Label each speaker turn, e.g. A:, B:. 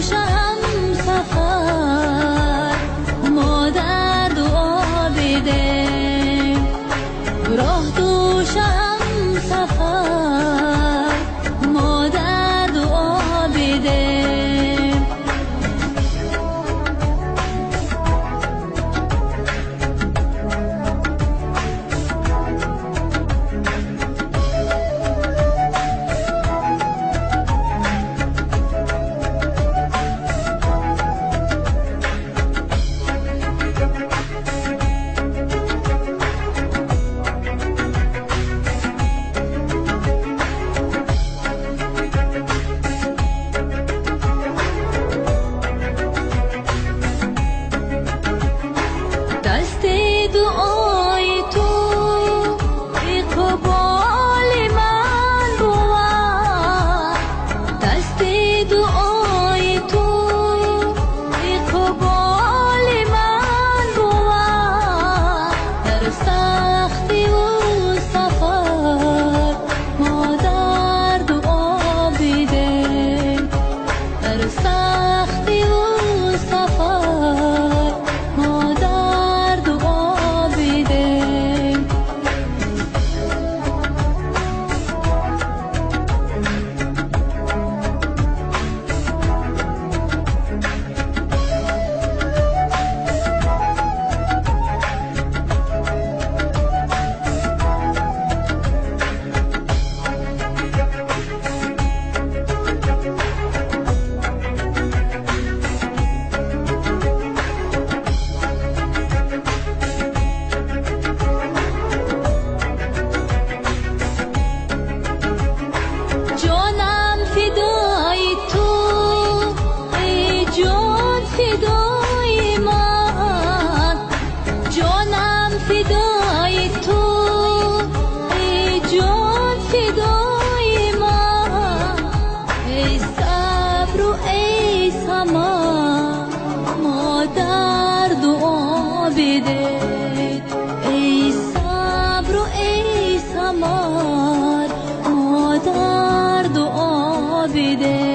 A: دوش هم سفر ما در دعا بده، راه دوش هم سفر ما در دعا بده. دست دعای تو اقبال من بود، دست دعای تو اقبال من بود. در سختی و سفر ما در دعا بده، در سختی و سفر ما در دعا بده. جانم فدای تو ای جان فدای من، جانم فدای تو ای جان فدای من. ای صبر و ای سما ما در دعا بده، ای صبر و ای سما ما در دعا بده.